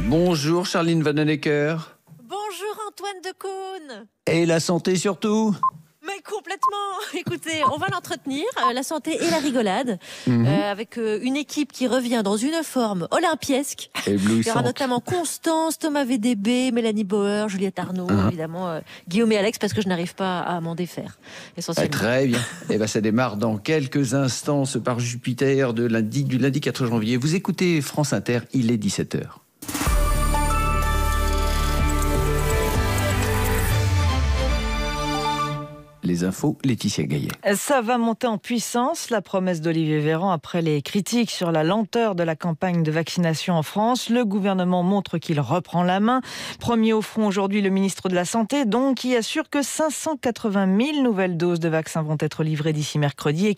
Bonjour Charline Vanhoenacker. Bonjour Antoine Decaune. Et la santé surtout? Mais complètement. Écoutez, on va l'entretenir, la santé et la rigolade, avec une équipe qui revient dans une forme olympiesque. Il y aura notamment Constance, Thomas VDB, Mélanie Bauer, Juliette Arnaud, évidemment, Guillaume et Alex, parce que je n'arrive pas à m'en défaire, essentiellement. Très bien. Et ça démarre dans quelques instants, ce par Jupiter du lundi 4 janvier. Vous écoutez France Inter, il est 17h. Les infos, Laetitia Gaillet. Ça va monter en puissance, la promesse d'Olivier Véran après les critiques sur la lenteur de la campagne de vaccination en France. Le gouvernement montre qu'il reprend la main. Premier au front aujourd'hui, le ministre de la Santé, donc, qui assure que 580 000 nouvelles doses de vaccins vont être livrées d'ici mercredi et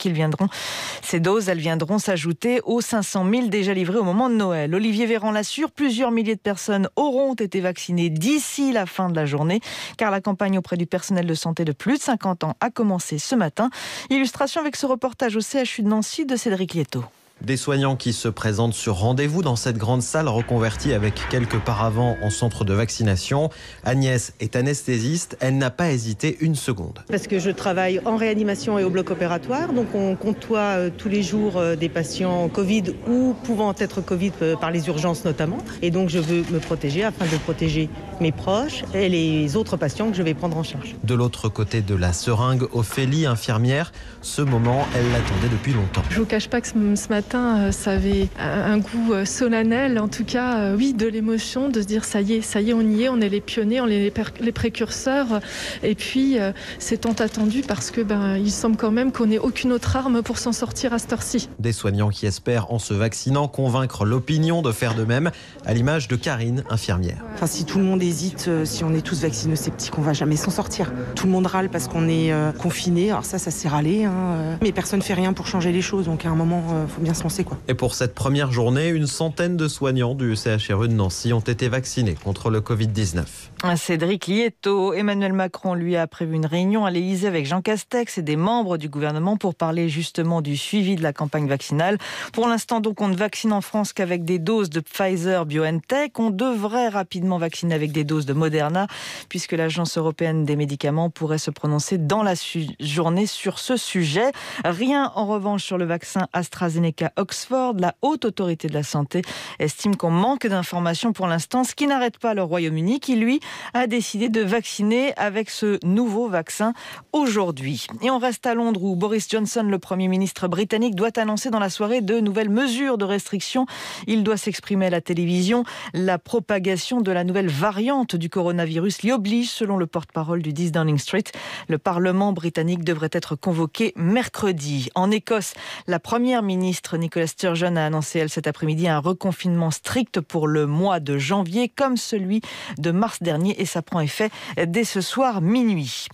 ces doses, elles viendront s'ajouter aux 500 000 déjà livrées au moment de Noël. Olivier Véran l'assure, plusieurs milliers de personnes auront été vaccinées d'ici la fin de la journée, car la campagne auprès du personnel de santé de plus de 50 ans a commencé ce matin. Illustration avec ce reportage au CHU de Nancy de Cédric Lietto. Des soignants qui se présentent sur rendez-vous dans cette grande salle reconvertie avec quelques paravents en centre de vaccination. Agnès est anesthésiste, elle n'a pas hésité une seconde. Parce que je travaille en réanimation et au bloc opératoire, donc on côtoie tous les jours des patients Covid ou pouvant être Covid par les urgences notamment. Et donc je veux me protéger afin de protéger mes proches et les autres patients que je vais prendre en charge. De l'autre côté de la seringue, Ophélie, infirmière, ce moment, elle l'attendait depuis longtemps. Je vous cache pas que ce matin, ça avait un goût solennel, en tout cas, oui, de l'émotion, de se dire ça y est, on y est, on est les pionniers, on est les précurseurs. Et puis, c'est tant attendu parce que il semble quand même qu'on n'ait aucune autre arme pour s'en sortir à cette heure-ci. Des soignants qui espèrent, en se vaccinant, convaincre l'opinion de faire de même, à l'image de Karine, infirmière. Enfin, si tout le monde hésite, si on est tous vaccino-sceptiques, on va jamais s'en sortir. Tout le monde râle parce qu'on est confiné. Alors ça s'est râlé, mais personne ne fait rien pour changer les choses. Donc à un moment, faut bien se lancer, quoi. Et pour cette première journée, une centaine de soignants du CHRU de Nancy ont été vaccinés contre le Covid-19. Cédric Lietto. Emmanuel Macron, lui, a prévu une réunion à l'Élysée avec Jean Castex et des membres du gouvernement pour parler justement du suivi de la campagne vaccinale. Pour l'instant, donc, on ne vaccine en France qu'avec des doses de Pfizer-BioNTech. On devrait rapidement vacciner avec des doses de Moderna, puisque l'Agence européenne des médicaments pourrait se prononcer dans la journée sur ce sujet. Rien, en revanche, sur le vaccin AstraZeneca-Oxford. La haute autorité de la santé estime qu'on manque d'informations pour l'instant, ce qui n'arrête pas le Royaume-Uni, qui, lui, a décidé de vacciner avec ce nouveau vaccin aujourd'hui. Et on reste à Londres où Boris Johnson, le Premier ministre britannique, doit annoncer dans la soirée de nouvelles mesures de restriction. Il doit s'exprimer à la télévision. La propagation de la nouvelle variante du coronavirus l'y oblige, selon le porte-parole du 10 Downing Street. Le Parlement britannique devrait être convoqué mercredi. En Écosse, la Première ministre Nicola Sturgeon a annoncé, elle, cet après-midi, un reconfinement strict pour le mois de janvier, comme celui de mars dernier, et ça prend effet dès ce soir minuit.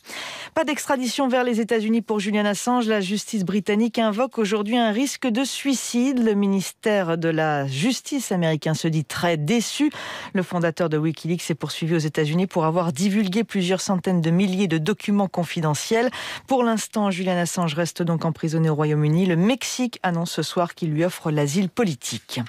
Pas d'extradition vers les États-Unis pour Julian Assange. La justice britannique invoque aujourd'hui un risque de suicide. Le ministère de la Justice américain se dit très déçu. Le fondateur de Wikileaks est poursuivi aux États-Unis pour avoir divulgué plusieurs centaines de milliers de documents confidentiels. Pour l'instant, Julian Assange reste donc emprisonné au Royaume-Uni. Le Mexique annonce ce soir qu'il lui offre l'asile politique.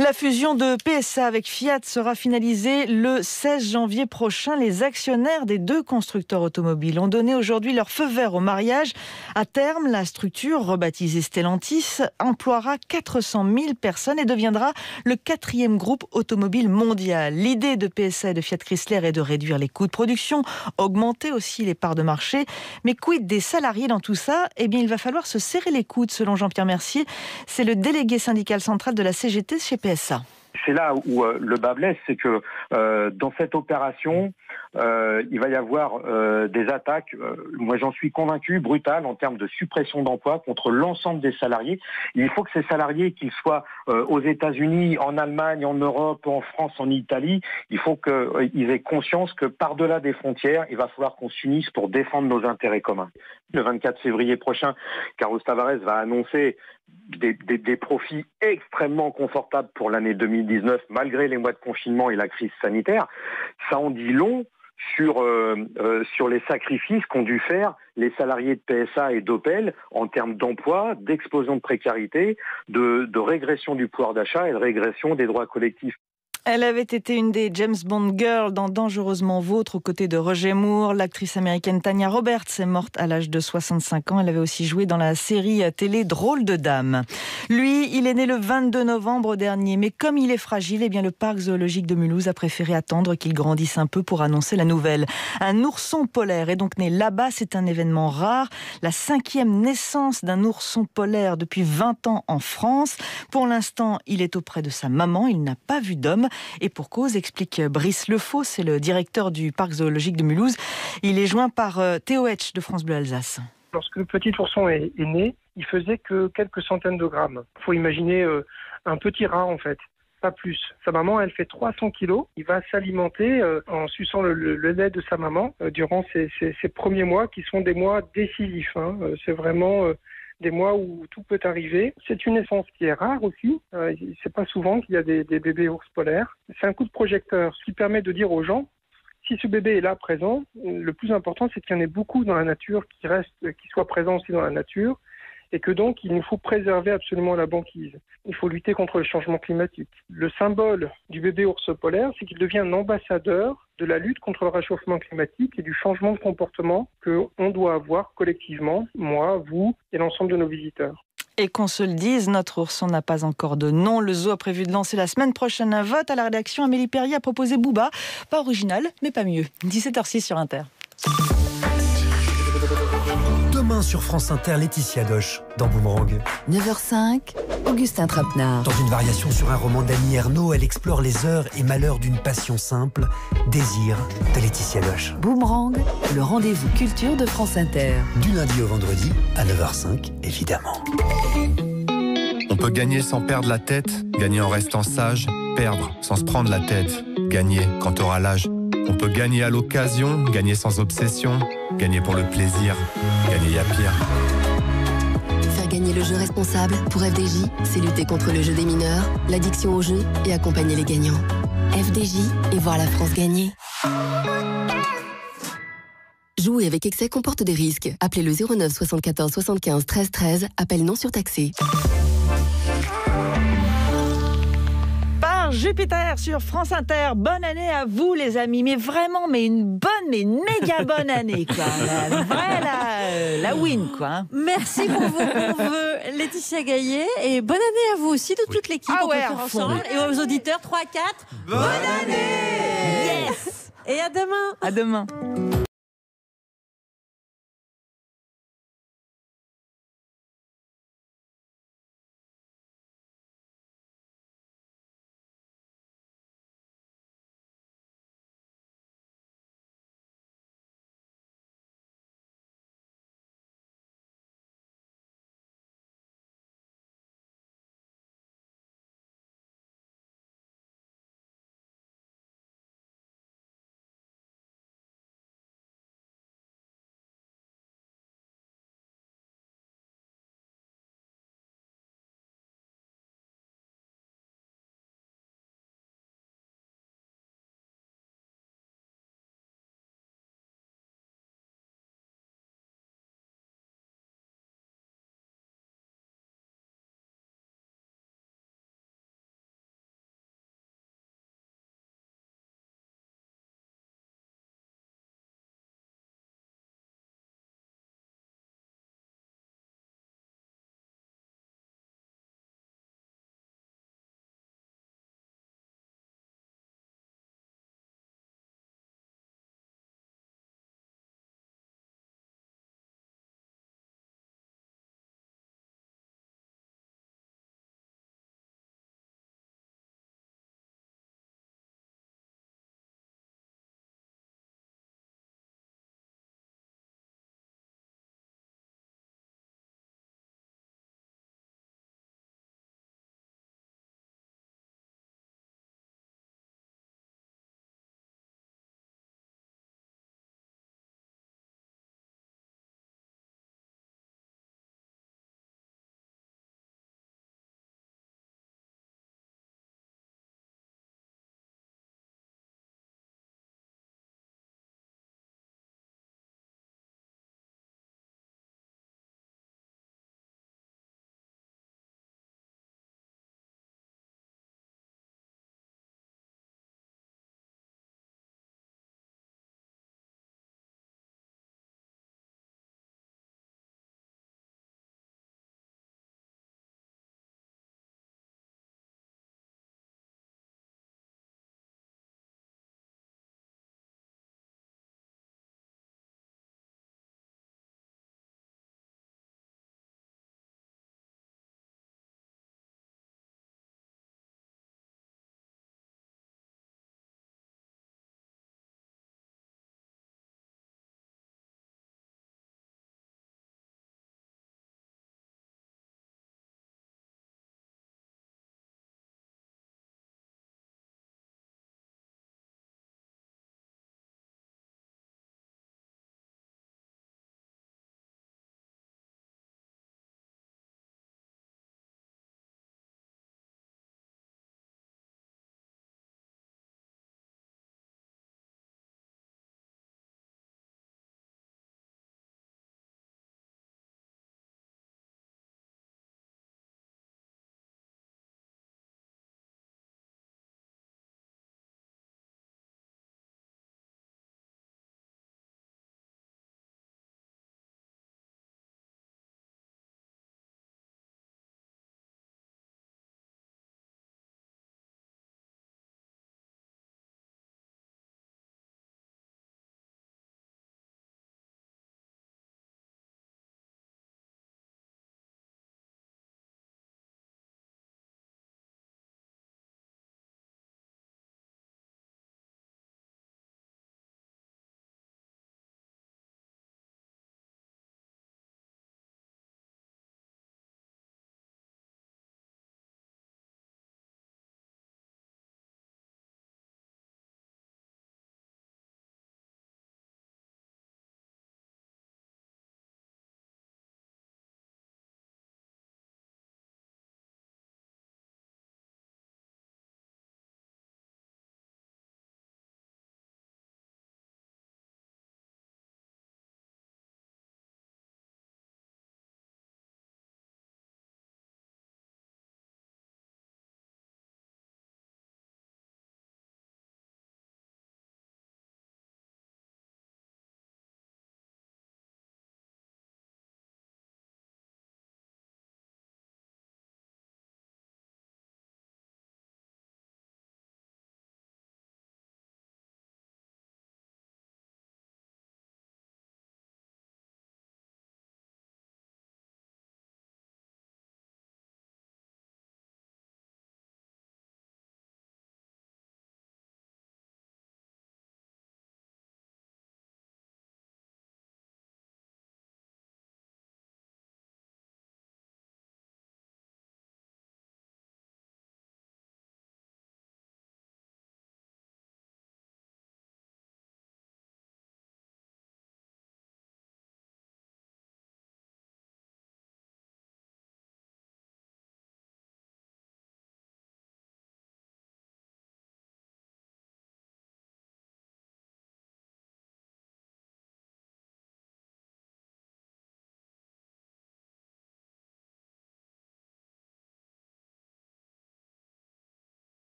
La fusion de PSA avec Fiat sera finalisée le 16 janvier prochain. Les actionnaires des deux constructeurs automobiles ont donné aujourd'hui leur feu vert au mariage. À terme, la structure, rebaptisée Stellantis, emploiera 400 000 personnes et deviendra le 4e groupe automobile mondial. L'idée de PSA et de Fiat Chrysler est de réduire les coûts de production, augmenter aussi les parts de marché. Mais quid des salariés dans tout ça ? Eh bien, il va falloir se serrer les coudes, selon Jean-Pierre Mercier. C'est le délégué syndical central de la CGT chez PSA. C'est là où le bât blesse, c'est que dans cette opération, il va y avoir des attaques, moi j'en suis convaincu, brutales en termes de suppression d'emplois contre l'ensemble des salariés. Il faut que ces salariés, qu'ils soient aux États-Unis, en Allemagne, en Europe, en France, en Italie, il faut qu'ils aient conscience que par-delà des frontières, il va falloir qu'on s'unisse pour défendre nos intérêts communs. Le 24 février prochain, Carlos Tavares va annoncer des profits extrêmement confortables pour l'année 2019, malgré les mois de confinement et la crise sanitaire. Ça en dit long sur les sacrifices qu'ont dû faire les salariés de PSA et d'Opel en termes d'emploi, d'explosion de précarité, de régression du pouvoir d'achat et de régression des droits collectifs. Elle avait été une des James Bond Girls dans Dangereusement Vôtre aux côtés de Roger Moore. L'actrice américaine Tanya Roberts est morte à l'âge de 65 ans. Elle avait aussi joué dans la série télé Drôle de Dame. Lui, il est né le 22 novembre dernier, mais comme il est fragile, eh bien le parc zoologique de Mulhouse a préféré attendre qu'il grandisse un peu pour annoncer la nouvelle. Un ourson polaire est donc né là-bas. C'est un événement rare. La 5e naissance d'un ourson polaire depuis 20 ans en France. Pour l'instant, il est auprès de sa maman. Il n'a pas vu d'homme. Et pour cause, explique Brice Lefaux, c'est le directeur du parc zoologique de Mulhouse. Il est joint par Théo Hetch de France Bleu Alsace. Lorsque le petit ourson est né, il faisait que quelques centaines de grammes. Il faut imaginer un petit rat en fait, pas plus. Sa maman, elle fait 300 kilos. Il va s'alimenter en suçant le lait de sa maman durant ces premiers mois qui sont des mois décisifs. C'est vraiment... des mois où tout peut arriver. C'est une naissance qui est rare aussi. C'est pas souvent qu'il y a des bébés ours polaires. C'est un coup de projecteur, ce qui permet de dire aux gens, si ce bébé est là présent, le plus important c'est qu'il y en ait beaucoup dans la nature, qui soient présents aussi dans la nature, et que donc il nous faut préserver absolument la banquise. Il faut lutter contre le changement climatique. Le symbole du bébé ours polaire, c'est qu'il devient un ambassadeur de la lutte contre le réchauffement climatique et du changement de comportement qu'on doit avoir collectivement, moi, vous et l'ensemble de nos visiteurs. Et qu'on se le dise, notre ourson n'a pas encore de nom. Le zoo a prévu de lancer la semaine prochaine un vote. À la rédaction, Amélie Perrier a proposé Booba. Pas original, mais pas mieux. 17h06 sur Inter. Demain sur France Inter, Laetitia Doche dans Boomerang. 9h05, Augustin Trapenard. Dans une variation sur un roman d'Annie Ernaux, elle explore les heures et malheurs d'une passion simple, Désir de Laetitia Doche. Boomerang, le rendez-vous culture de France Inter. Du lundi au vendredi à 9h05, évidemment. On peut gagner sans perdre la tête, gagner en restant sage, perdre sans se prendre la tête, gagner quand t'auras l'âge. On peut gagner à l'occasion, gagner sans obsession, gagner pour le plaisir, gagner y a pire. Faire gagner le jeu responsable pour FDJ, c'est lutter contre le jeu des mineurs, l'addiction au jeu et accompagner les gagnants. FDJ et voir la France gagner. Jouer avec excès comporte des risques. Appelez le 09 74 75 13 13, appel non surtaxé. Jupiter sur France Inter. Bonne année à vous les amis, mais vraiment, mais une méga bonne année quoi. La win quoi. Merci pour vos bons vœux Laetitia Gaillet et bonne année à vous aussi de toute l'équipe. Ah on peut faire ensemble et aux auditeurs 3-4. Bonne année. Yes. Et à demain. À demain.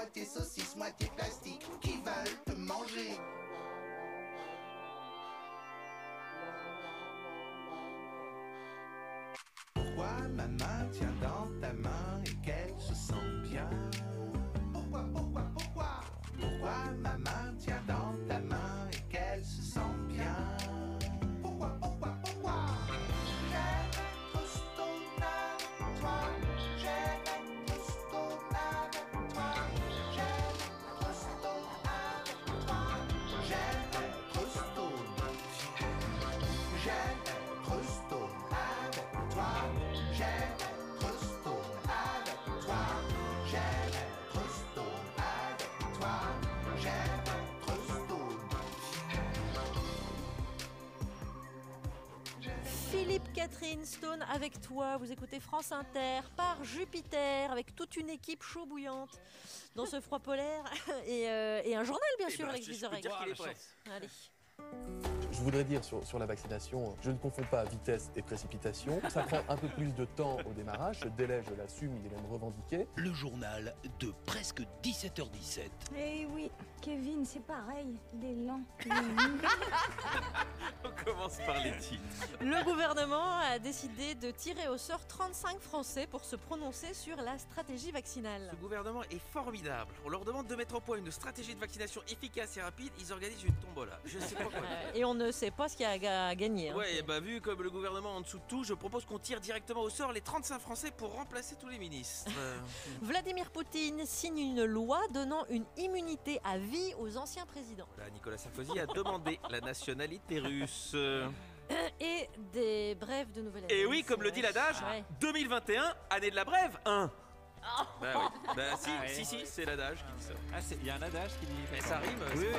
moitié saucisse, moitié plastique, qui veulent te manger. Pourquoi ma main tient dans ta main et qu'elle se sent bien? Pourquoi Pourquoi ma main tient dans ta main et qu'elle se sent bien? Pourquoi J'aime être stone avec toi. J'aime être stone avec toi. J'aime être stone avec toi. J'aime être stone. J'aime être stone avec toi. J'aime être stone avec toi. J'aime être stone avec toi. J'aime être stone. Philippe Catherine Stone avec toi, vous écoutez France Inter par Jupiter avec toute une équipe chaud bouillante dans ce froid polaire et un journal bien sûr Alex Vizorek. Allez. Je voudrais dire sur la vaccination, je ne confonds pas vitesse et précipitation. Ça prend un peu plus de temps au démarrage. Ce délai, je l'assume, il est même revendiqué. Le journal de presque 17h17. Eh oui, Kevin, c'est pareil. Il est lent. On commence par les titres. Le gouvernement a décidé de tirer au sort 35 Français pour se prononcer sur la stratégie vaccinale. Ce gouvernement est formidable. On leur demande de mettre en point une stratégie de vaccination efficace et rapide. Ils organisent une tombola. Je sais pas quoi. Et on ne sait pas ce qu'il y a à gagner. Ouais, bah vu comme le gouvernement en dessous de tout, je propose qu'on tire directement au sort les 35 Français pour remplacer tous les ministres. Vladimir Poutine signe une loi donnant une immunité à vie aux anciens présidents. Là, Nicolas Sarkozy a demandé la nationalité russe. Et des brèves de nouvelle année. Et oui, comme le dit l'adage, 2021, année de la brève, 1. Bah oui, bah si, c'est l'adage qui dit ça. Ah, il y a un adage qui dit. Mais ça rime,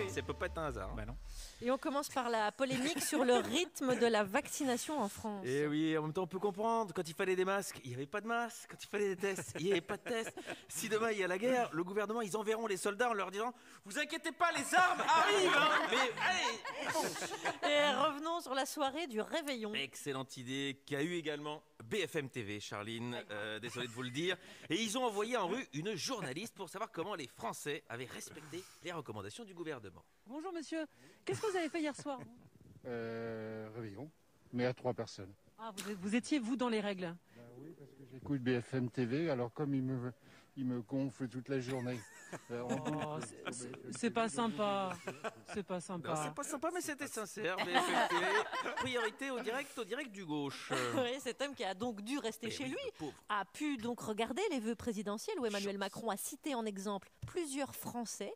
ça peut pas être un hasard. Bah non. Et on commence par la polémique sur le rythme de la vaccination en France. Et oui, en même temps on peut comprendre, quand il fallait des masques, il n'y avait pas de masques, quand il fallait des tests, il n'y avait pas de tests. Si demain il y a la guerre, le gouvernement ils enverront les soldats en leur disant « Vous inquiétez pas, les armes arrivent hein !» Mais allez, fonce. Et revenons sur la soirée du réveillon. Excellente idée qu'a eu également BFM TV, Charline, désolé de vous le dire. Et ils ont envoyé en rue une journaliste pour savoir comment les Français avaient respecté les recommandations du gouvernement. Bonjour monsieur, qu'est-ce que vous avez fait hier soir? Réveillon, mais à 3 personnes. Ah, vous étiez vous dans les règles? Oui, parce que j'écoute BFM TV, alors comme il me gonfle toute la journée. C'est pas sympa. C'est pas sympa. Non, c'est pas sympa, mais c'était sincère. BFM TV, priorité au direct du gauche. Oui, cet homme qui a donc dû rester chez lui a pu donc regarder les vœux présidentiels où Emmanuel Macron a cité en exemple plusieurs Français,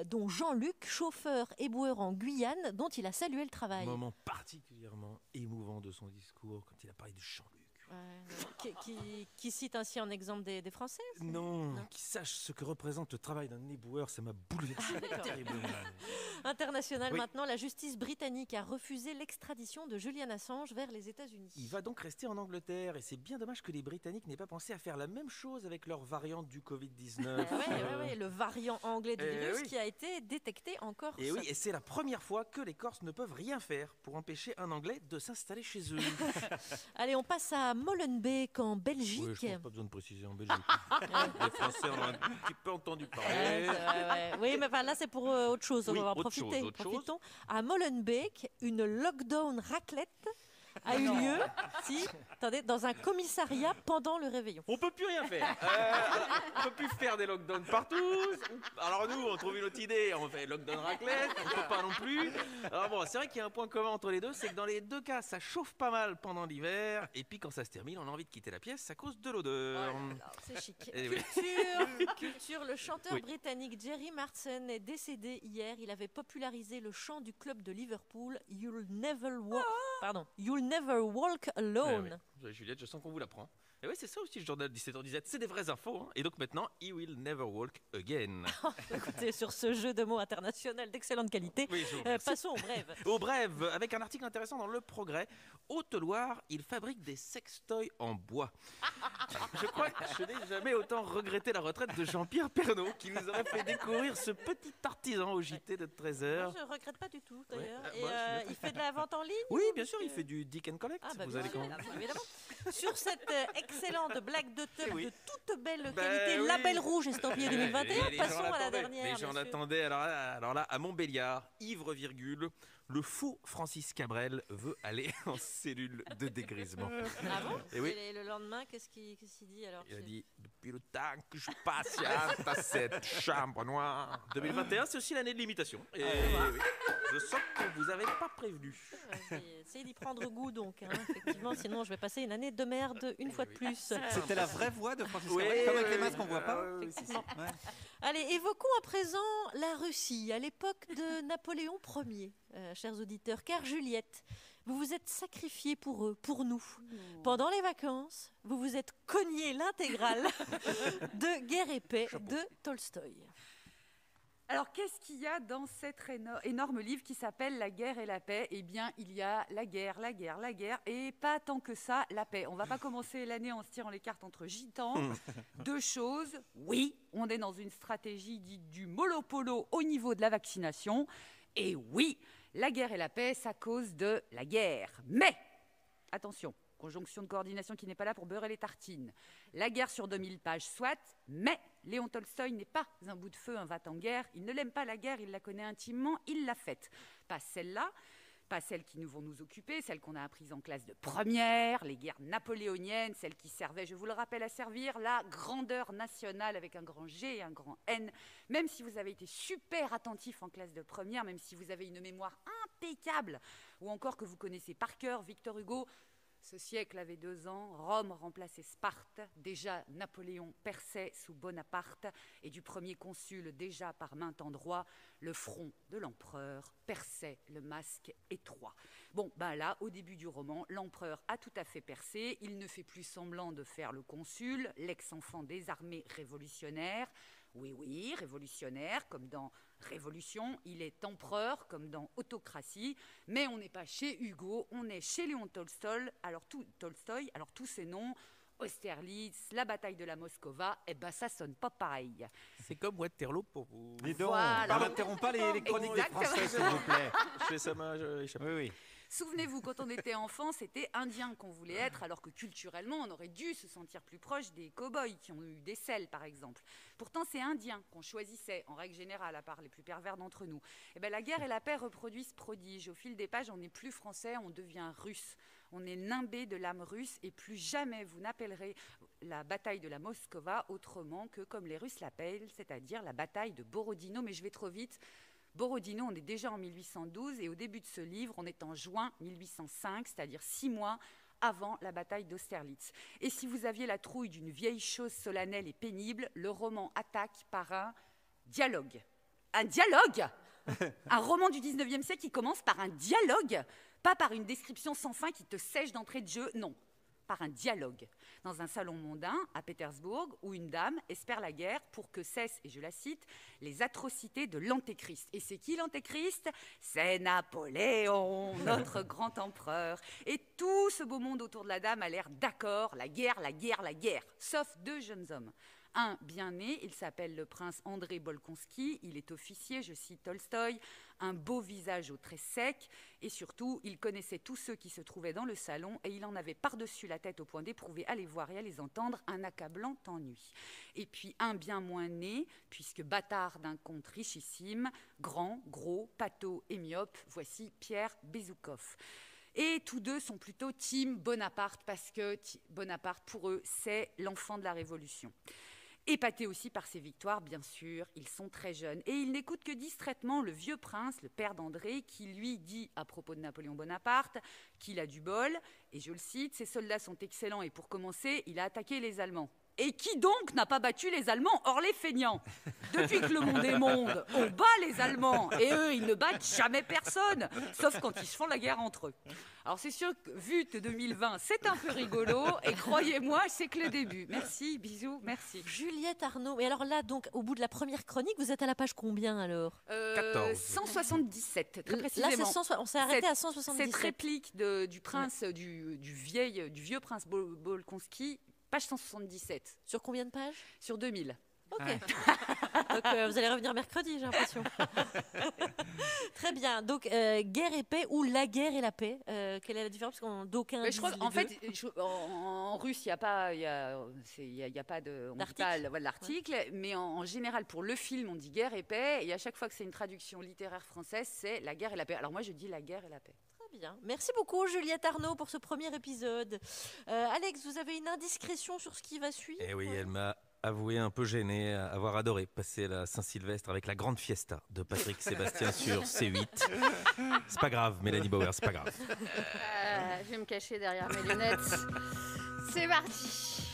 dont Jean-Luc, chauffeur éboueur en Guyane, dont il a salué le travail. Moment particulièrement émouvant de son discours quand il a parlé de Jean-Luc. Qui cite ainsi en exemple des Français? Non, qui sache ce que représente le travail d'un éboueur, ça m'a bouleversé terriblement. International maintenant, la justice britannique a refusé l'extradition de Julian Assange vers les États-Unis. Il va donc rester en Angleterre et c'est bien dommage que les Britanniques n'aient pas pensé à faire la même chose avec leur variante du Covid-19. Oui, le variant anglais du virus qui a été détecté en Corse. Et oui, et c'est la première fois que les Corses ne peuvent rien faire pour empêcher un Anglais de s'installer chez eux. Allez, on passe à Molenbeek en Belgique. Oui, je pense pas besoin de préciser en Belgique. Les Français en ont un petit peu entendu parler. Oui, mais là c'est pour autre chose. On va en profiter. Profitons. À Molenbeek, une lockdown raclette a eu lieu dans un commissariat pendant le réveillon. On peut plus rien faire. On peut plus faire des lockdowns partout. Alors nous, on trouve une autre idée. On fait lockdown raclette. On peut pas non plus. Alors bon, c'est vrai qu'il y a un point commun entre les deux, c'est que dans les deux cas, ça chauffe pas mal pendant l'hiver. Et puis quand ça se termine, on a envie de quitter la pièce à cause de l'odeur. C'est chic. Culture. Le chanteur britannique Jerry Marsden est décédé hier. Il avait popularisé le chant du club de Liverpool, You'll Never Walk Alone. Juliette, je sens qu'on vous l'apprend. Et oui, c'est ça aussi le journal 17h17, c'est des vraies infos. Hein. Et donc maintenant, He Will Never Walk Again. Écoutez, sur ce jeu de mots international d'excellente qualité, passons aux brèves. Aux brèves, avec un article intéressant dans Le Progrès. Haute-Loire, il fabrique des sextoys en bois. Je crois que je n'ai jamais autant regretté la retraite de Jean-Pierre Pernaut, qui nous aurait fait découvrir ce petit artisan au JT de 13h. Moi, je ne regrette pas du tout, d'ailleurs. Il fait de la vente en ligne? Oui, bien sûr, il fait du Dick and Collect. Vous allez évidemment. Sur cette excellente blague de teub de toute belle qualité. Label rouge estampillé 2021. Passons à la dernière. Mais j'en attendais. Alors là, à Montbéliard, ivre virgule, le faux Francis Cabrel veut aller en cellule de dégrisement. Ah bon? Et oui. Et le lendemain, qu'est-ce qu'il dit alors? Il a dit depuis le temps que je patiente à cette chambre noire. 2021, c'est aussi l'année de l'imitation. Et oui, je sens que vous n'avez pas prévenu. Essayez d'y prendre goût donc, effectivement, sinon je vais passer une année de merde une fois de plus. C'était la vraie voix de Francis Cabrel, comme avec les masques qu'on voit pas. Effectivement. Allez, évoquons à présent la Russie, à l'époque de Napoléon Ier, chers auditeurs, car Juliette, vous vous êtes sacrifiée pour eux, pour nous. Pendant les vacances, vous vous êtes cogné l'intégrale de Guerre et paix de Tolstoï. Alors, qu'est-ce qu'il y a dans cet énorme livre qui s'appelle La guerre et la paix? Eh bien, il y a la guerre, et pas tant que ça, la paix. On ne va pas commencer l'année en se tirant les cartes entre gitans. Deux choses. Oui, on est dans une stratégie dite du mollo-polo au niveau de la vaccination. Et oui, la guerre et la paix, ça cause de la guerre. Mais, attention, conjonction de coordination qui n'est pas là pour beurrer les tartines. La guerre sur 2000 pages, soit, mais Léon Tolstoï n'est pas un bout de feu, un va-t-en-guerre. Il ne l'aime pas la guerre, il la connaît intimement, il l'a faite. Pas celle-là, pas celles qui nous vont nous occuper, celles qu'on a apprises en classe de première, les guerres napoléoniennes, celles qui servaient, je vous le rappelle, à servir la grandeur nationale avec un grand G et un grand N. Même si vous avez été super attentif en classe de première, même si vous avez une mémoire impeccable, ou encore que vous connaissez par cœur Victor Hugo, ce siècle avait 2 ans, Rome remplaçait Sparte, déjà Napoléon perçait sous Bonaparte, et du premier consul déjà par maint endroit, le front de l'empereur perçait le masque étroit. Bon, ben là, au début du roman, l'empereur a tout à fait percé, il ne fait plus semblant de faire le consul, l'ex-enfant des armées révolutionnaires. Oui, révolutionnaire, comme dans Révolution, il est empereur, comme dans Autocratie, mais on n'est pas chez Hugo, on est chez Léon Tolstoï, alors tous ces noms, Austerlitz, la bataille de la Moscova, eh ben ça sonne pas pareil. C'est comme Waterloo pour vous. Dis donc, on n'interrompt pas les chroniques des Français, s'il vous plaît. Je fais ça, oui. Souvenez-vous, quand on était enfant, c'était indien qu'on voulait être, alors que culturellement, on aurait dû se sentir plus proche des cow-boys qui ont eu des selles, par exemple. Pourtant, c'est indien qu'on choisissait, en règle générale, à part les plus pervers d'entre nous. Eh bien, la guerre et la paix reproduisent ce prodige. Au fil des pages, on n'est plus français, on devient russe. On est nimbé de l'âme russe et plus jamais vous n'appellerez la bataille de la Moscova autrement que comme les Russes l'appellent, c'est-à-dire la bataille de Borodino. Mais je vais trop vite. Borodino, on est déjà en 1812 et au début de ce livre, on est en juin 1805, c'est-à-dire 6 mois avant la bataille d'Austerlitz. Et si vous aviez la trouille d'une vieille chose solennelle et pénible, le roman attaque par un dialogue. Un dialogue? Un roman du 19e siècle qui commence par un dialogue, pas par une description sans fin qui te sèche d'entrée de jeu, non. Par un dialogue, dans un salon mondain à Pétersbourg, où une dame espère la guerre pour que cessent, et je la cite, les atrocités de l'antéchrist. Et c'est qui l'antéchrist? C'est Napoléon, notre grand empereur. Et tout ce beau monde autour de la dame a l'air d'accord, la guerre, sauf 2 jeunes hommes. Un bien né, il s'appelle le prince André Bolkonski, il est officier, je cite Tolstoï, un beau visage aux traits secs, et surtout, il connaissait tous ceux qui se trouvaient dans le salon, et il en avait par-dessus la tête au point d'éprouver à les voir et à les entendre un accablant ennui. Et puis un bien moins né, puisque bâtard d'un comte richissime, grand, gros, pâteau et myope, voici Pierre Bezoukov. Et tous 2 sont plutôt team Bonaparte, parce que Bonaparte, pour eux, c'est l'enfant de la Révolution. Épatés aussi par ses victoires, bien sûr, ils sont très jeunes. Et ils n'écoutent que distraitement le vieux prince, le père d'André, qui lui dit à propos de Napoléon Bonaparte qu'il a du bol. Et je le cite, ses soldats sont excellents et pour commencer, il a attaqué les Allemands. Et qui donc n'a pas battu les Allemands, hors les feignants? Depuis que le monde est monde, on bat les Allemands. Et eux, ils ne battent jamais personne, sauf quand ils se font la guerre entre eux. Alors c'est sûr que, vu que 2020, c'est un peu rigolo. Et croyez-moi, c'est que le début. Merci, bisous, merci. Juliette Arnaud. Et alors là, donc, au bout de la première chronique, vous êtes à la page combien alors? 177, très précisément. Là, on s'est arrêté à 177. Cette réplique du prince, du vieux prince Bolkonski, page 177. Sur combien de pages? Sur 2000. Ok. Donc vous allez revenir mercredi, j'ai l'impression. Très bien. Donc, guerre et paix ou la guerre et la paix. Quelle est la différence? Parce qu'on d'aucuns. Je crois qu'en fait, en russe, il n'y a pas, y a pas de l'article, mais en général, pour le film, on dit guerre et paix. Et à chaque fois que c'est une traduction littéraire française, c'est la guerre et la paix. Alors moi, je dis la guerre et la paix. Très bien. Merci beaucoup, Juliette Arnaud, pour ce premier épisode. Alex, vous avez une indiscrétion sur ce qui va suivre? Eh oui, elle m'a avoué un peu gêné, avoir adoré passer la Saint-Sylvestre avec la grande fiesta de Patrick Sébastien sur C8. C'est pas grave, Mélanie Bauer, c'est pas grave. Je vais me cacher derrière mes lunettes. C'est parti.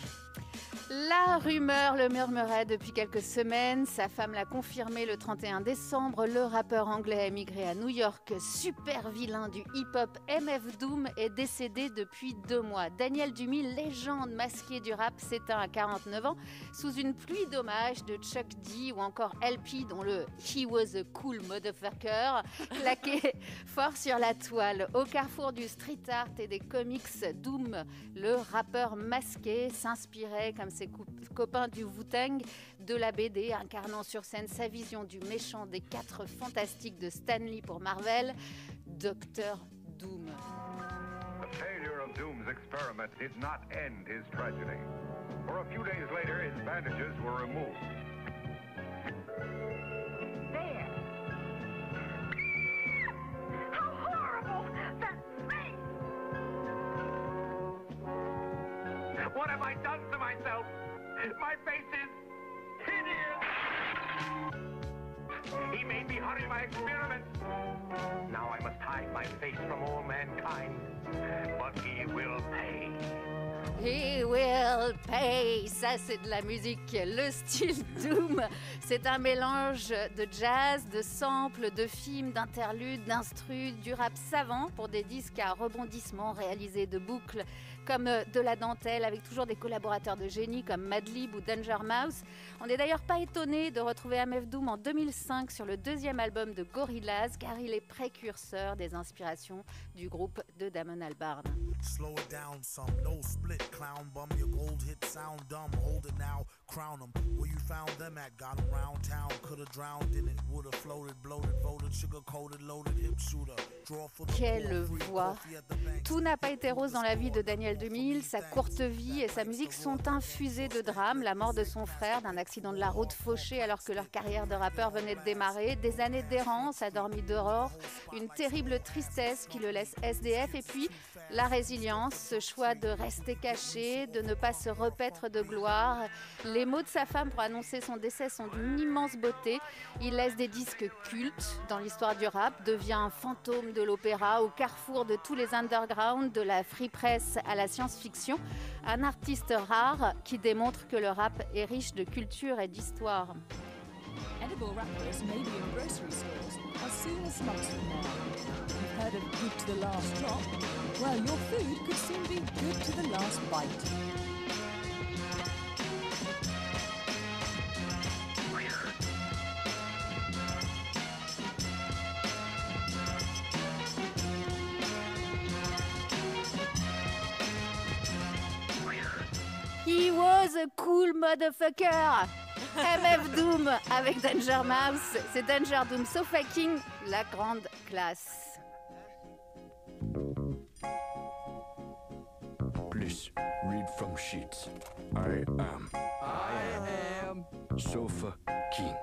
La rumeur le murmurait depuis quelques semaines. Sa femme l'a confirmé le 31 décembre. Le rappeur anglais émigré à New York, super vilain du hip-hop MF Doom, est décédé depuis 2 mois. Daniel Dumy, légende masquée du rap, s'éteint à 49 ans sous une pluie d'hommages de Chuck D ou encore LP, dont le « He was a cool motherfucker » claqué fort sur la toile. Au carrefour du street art et des comics, Doom, le rappeur masqué, s'inspirait, comme ses copains du Wu-Tang, de la BD, incarnant sur scène sa vision du méchant des 4 fantastiques de Stan Lee pour Marvel, Dr. Doom. The failure of Doom's experiment did not end his tragedy. For a few days later, his bandages were removed. There. How horrible! That's me! What have I done to myself? My face is hideous! He made me hurry my experiment. Now I must hide my face from all mankind. But he will pay. He will pay. Ça, c'est de la musique. Le style Doom, c'est un mélange de jazz, de samples, de films, d'interludes, d'instrus, du rap savant pour des disques à rebondissements réalisés de boucles comme de la dentelle, avec toujours des collaborateurs de génie comme Madlib ou Danger Mouse. On n'est d'ailleurs pas étonné de retrouver MF Doom en 2005 sur le 2e album de Gorillaz, car il est précurseur des inspirations du groupe de Damon Albarn. Slow it down some, no split, clown bum, your gold hit sound dumb, hold it now, crown them, where you found them at, got them round town, could've drowned in it, would've floated, bloated, voted, sugar-coated, loaded, hip shooter, draw for the Quelle voix! Tout n'a pas été rose dans la vie de Daniel Dumy, sa courte vie et sa musique sont infusées de drame, la mort de son frère, d'un accident de la route fauché alors que leur carrière de rappeur venait de démarrer, des années d'errance, adormi d'aurore, une terrible tristesse qui le laisse SDF, et puis la résilience, ce choix de rester caché, de ne pas se repaître de gloire. Les mots de sa femme pour annoncer son décès sont d'une immense beauté. Il laisse des disques cultes dans l'histoire du rap, devient un fantôme de l'opéra au carrefour de tous les undergrounds, de la free press à la science-fiction. Un artiste rare qui démontre que le rap est riche de culture et d'histoire. Edible wrappers may be in grocery stores as soon as months from now. You've heard of good to the last drop? Well, your food could soon be good to the last bite. He was a cool motherfucker. MF Doom avec Danger Mouse. C'est Danger Doom So Fucking, la grande classe. Please read from sheets. I am Sofa King.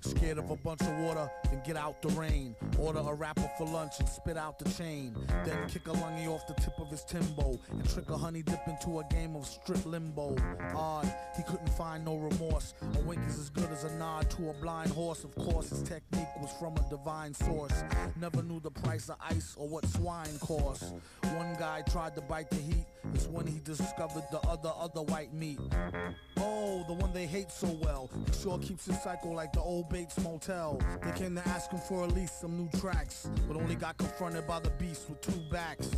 Scared of a bunch of water, then get out the rain. Order a rapper for lunch and spit out the chain. Then kick a lungy off the tip of his Timbo and trick a honey dip into a game of strip limbo. Odd, he couldn't find no remorse. A wink is as good as a nod to a blind horse. Of course, his technique was from a divine source. Never knew the price of ice or what swine costs. One guy tried to bite the heat. It's when he discovered the other white meat. Oh, the one they hate so well. He sure keeps his cycle like the old Bates Motel. They came to ask him for at least some new tracks, but only got confronted by the beast with 2 backs.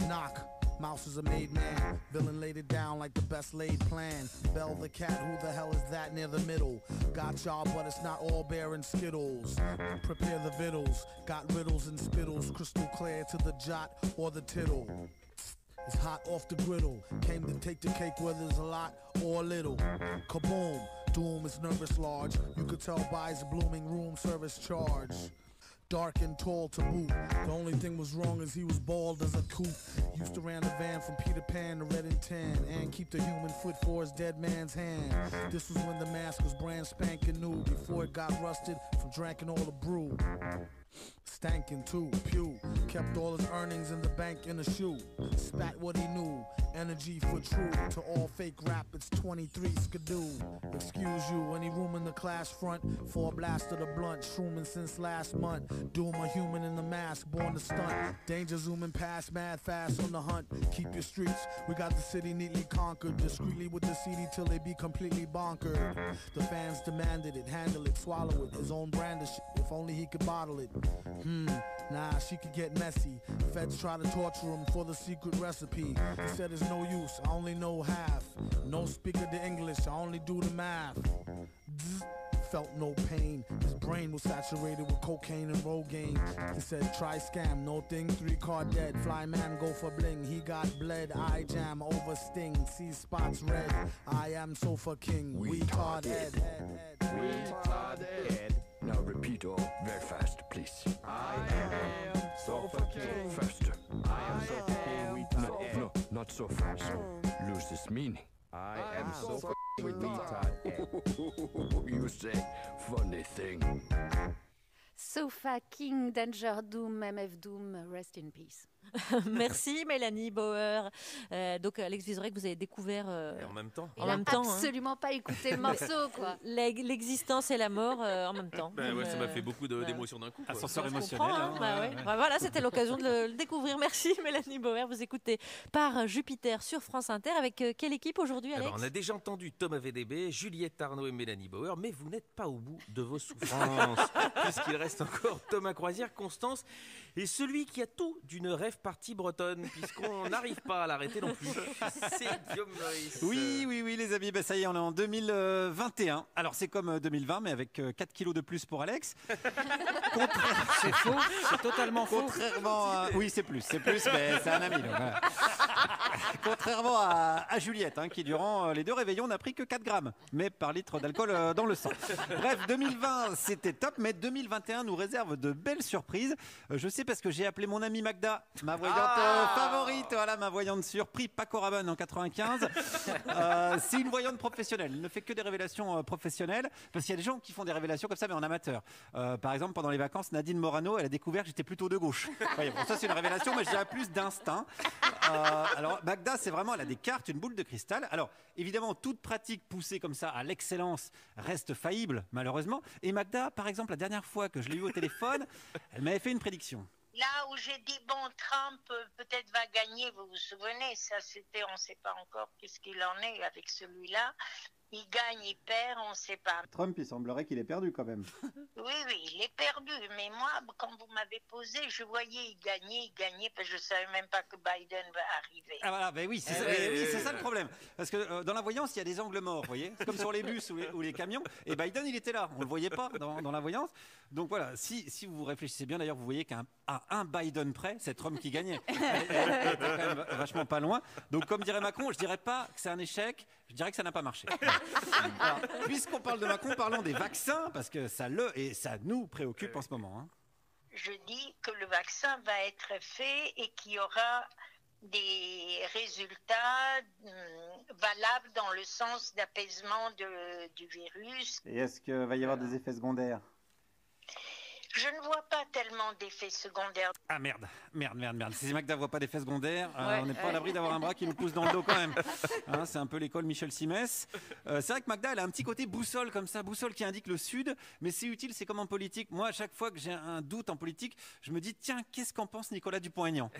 Knock. Mouse is a made man. Villain laid it down like the best laid plan. Bell the cat, who the hell is that near the middle? Got y'all, but it's not all bear and skittles. Prepare the vittles. Got riddles and spittles. Crystal clear to the jot or the tittle. It's hot off the griddle. Came to take the cake whether it's a lot or a little. Kaboom, Doom is nervous large. You could tell by his blooming room service charge. Dark and tall to boot. The only thing was wrong is he was bald as a coot. Used to ran the van from Peter Pan to Red and Tan, and keep the human foot for his dead man's hand. This was when the mask was brand spanking new, before it got rusted from drinking all the brew. Stankin' too, pew. Kept all his earnings in the bank in a shoe. Spat what he knew, energy for true. To all fake rap, it's 23 skidoo. Excuse you, any room in the class front for a blast of the blunt. Shrooming since last month. Doom a human in the mask, born to stunt. Danger zooming past, mad fast on the hunt. Keep your streets, we got the city neatly conquered. Discreetly with the CD till they be completely bonkered. The fans demanded it, handle it, swallow it. His own brand of shit, if only he could bottle it. Nah, she could get messy. Feds try to torture him for the secret recipe. He said it's no use, I only know half. No speaker the English, I only do the math. Felt no pain. His brain was saturated with cocaine and Rogaine. He said, try scam, no thing, 3 card dead. Fly man, go for bling. He got bled, eye jam, over sting. See spots red. I am Sofa King. Retarded. Retarded. Now repeat all very fast, please. I am Sofa King. Faster. I am Sofa King. No, not so fast. Lose this meaning. I am Sofa retarded. You say funny thing. Sofa King, Danger Doom, MF Doom, Rest in Peace. Merci Mélanie Bauer. Donc Alex Vizorek, vous avez découvert en même temps. Il n'a absolument pas écouté le morceau, quoi. L'existence et la mort en même temps. Ouais, ça m'a fait beaucoup d'émotions d'un coup. Ascenseur émotionnel. Voilà, c'était l'occasion de le découvrir. Merci Mélanie Bauer. Vous écoutez Par Jupiter sur France Inter. Avec quelle équipe aujourd'hui, Alex? On a déjà entendu Thomas VDB, Juliette Arnaud et Mélanie Bauer, mais vous n'êtes pas au bout de vos souffrances, puisqu'il reste encore Thomas Croisière, Constance et celui qui a tout d'une rêve partie bretonne, puisqu'on n'arrive pas à l'arrêter non plus. C'est Guillaume Meurice. Oui, les amis, ça y est, on est en 2021. Alors c'est comme 2020, mais avec 4 kilos de plus pour Alex. C'est faux, c'est totalement faux. Contrairement à... Oui, c'est plus, mais c'est un ami. Donc, voilà. Contrairement à Juliette, qui durant les 2 réveillons n'a pris que 4 grammes, mais par litre d'alcool dans le sang. Bref, 2020 c'était top, mais 2021 nous réserve de belles surprises. Je sais parce que j'ai appelé mon amie Magda, ma voyante favorite, voilà, ma voyante surprise, Paco Rabanne en 95. C'est une voyante professionnelle, elle ne fait que des révélations professionnelles, parce qu'il y a des gens qui font des révélations comme ça, mais en amateur. Par exemple, pendant les vacances, Nadine Morano, elle a découvert que j'étais plutôt de gauche. Voyez, bon, ça c'est une révélation, mais je dirais plus d'instinct. Alors Magda, c'est vraiment, elle a des cartes, une boule de cristal. Alors évidemment, toute pratique poussée comme ça à l'excellence reste faillible, malheureusement. Et Magda, par exemple, la dernière fois que je l'ai eue au téléphone, elle m'avait fait une prédiction. Là où j'ai dit, bon, Trump peut-être va gagner, vous vous souvenez, ça c'était, on ne sait pas encore qu'est-ce qu'il en est avec celui-là. Il gagne, il perd, on ne sait pas. Trump, il semblerait qu'il ait perdu quand même. Oui, il est perdu. Mais moi, quand vous m'avez posé, je voyais il gagnait, parce que je ne savais même pas que Biden va arriver. Ah voilà, oui, c'est ça, oui, c'est ça le problème. Parce que dans la voyance, il y a des angles morts, vous voyez. C'est comme sur les bus ou les camions. Et Biden, il était là. On ne le voyait pas dans la voyance. Donc voilà, si vous réfléchissez bien, d'ailleurs, vous voyez qu'à un Biden près, c'est Trump qui gagnait. Elle était quand même vachement pas loin. Donc comme dirait Macron, je ne dirais pas que c'est un échec, je dirais que ça n'a pas marché. Alors, puisqu'on parle de Macron, parlons des vaccins, parce que ça nous préoccupe en ce moment. Je dis que le vaccin va être fait et qu'il y aura des résultats valables dans le sens d'apaisement du virus. Et est-ce qu'il va y avoir des effets secondaires ? Je ne vois pas tellement d'effets secondaires. Ah merde. Si Magda ne voit pas d'effets secondaires, on n'est pas à l'abri d'avoir un bras qui nous pousse dans le dos quand même. C'est un peu l'école Michel Simès. C'est vrai que Magda, elle a un petit côté boussole comme ça, boussole qui indique le sud, mais c'est utile, c'est comme en politique. Moi, à chaque fois que j'ai un doute en politique, je me dis, tiens, qu'est-ce qu'en pense Nicolas Dupont-Aignan ?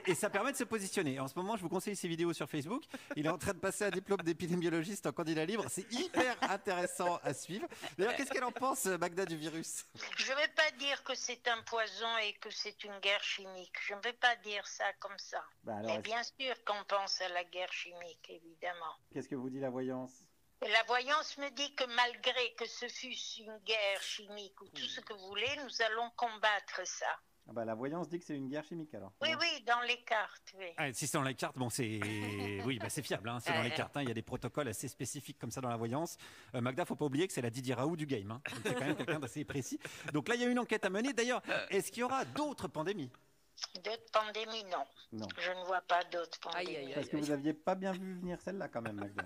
Et ça permet de se positionner. En ce moment, je vous conseille ses vidéos sur Facebook. Il est en train de passer un diplôme d'épidémiologiste en candidat libre. C'est hyper intéressant à suivre. D'ailleurs, qu'est-ce qu'elle en pense, Magda, du virus ? Je ne vais pas dire que c'est un poison et que c'est une guerre chimique. Je ne vais pas dire ça comme ça. Mais bien sûr qu'on pense à la guerre chimique, évidemment. Qu'est-ce que vous dit la voyance ? La voyance me dit que malgré que ce fût une guerre chimique ou tout ce que vous voulez, nous allons combattre ça. Ah bah, la voyance dit que c'est une guerre chimique alors. Oui, oui, dans les cartes, oui. Ah, si c'est dans les cartes, bon, c'est oui, bah, c'est fiable. Hein, c'est dans les cartes. Hein, il y a des protocoles assez spécifiques comme ça dans la voyance. Magda, faut pas oublier que c'est la Didier Raoult du game. Hein. C'est quand même quelqu'un d'assez précis. Donc là, il y a une enquête à mener. D'ailleurs, est-ce qu'il y aura d'autres pandémies? D'autres pandémies, non. Non. Je ne vois pas d'autres pandémies. Parce que vous aviez pas bien vu venir celle-là quand même, Magda.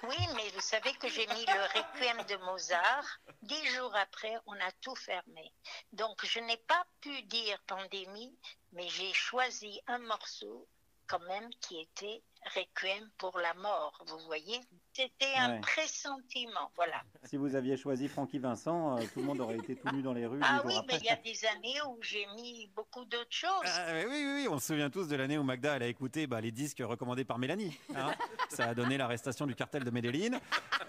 Oui, mais vous savez que j'ai mis le Requiem de Mozart. 10 jours après, on a tout fermé. Donc, je n'ai pas pu dire pandémie, mais j'ai choisi un morceau quand même qui était Requiem pour la mort, vous voyez. C'était un pressentiment, voilà. Si vous aviez choisi Francky Vincent, tout le monde aurait été tout nu dans les rues. Ah oui, mais il y a des années où j'ai mis beaucoup d'autres choses. Oui, on se souvient tous de l'année où Magda elle a écouté les disques recommandés par Mélanie. Hein. Ça a donné l'arrestation du cartel de Medellín.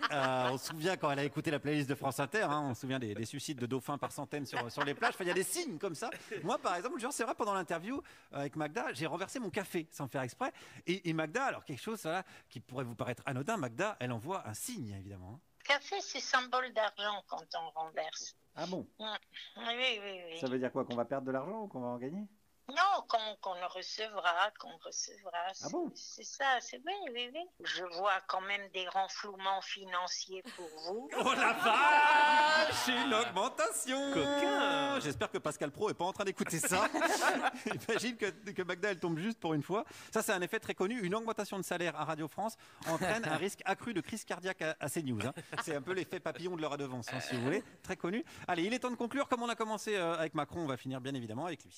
On se souvient quand elle a écouté la playlist de France Inter, hein, on se souvient des suicides de dauphins par centaines sur les plages. Enfin, il y a des signes comme ça. Moi, par exemple, c'est vrai, pendant l'interview avec Magda, j'ai renversé mon café sans faire exprès. Et Magda, alors quelque chose voilà, qui pourrait vous paraître anodin, Magda, elle envoie un signe, évidemment. Café, c'est symbole d'argent quand on renverse. Ah bon? Oui. Ça veut dire quoi? Qu'on va perdre de l'argent ou qu'on va en gagner? Non, qu'on le recevra, Ah bon? C'est ça, c'est oui. Je vois quand même des renflouements financiers pour vous. Oh la vache! Une augmentation! Coquin! J'espère que Pascal Praud est pas en train d'écouter ça. Imagine que Magda, elle tombe juste pour une fois. Ça, c'est un effet très connu. Une augmentation de salaire à Radio France entraîne un risque accru de crise cardiaque à CNews. Hein. C'est un peu l'effet papillon de leur redevance, hein, si vous voulez. Très connu. Allez, il est temps de conclure. Comme on a commencé avec Macron, on va finir bien évidemment avec lui.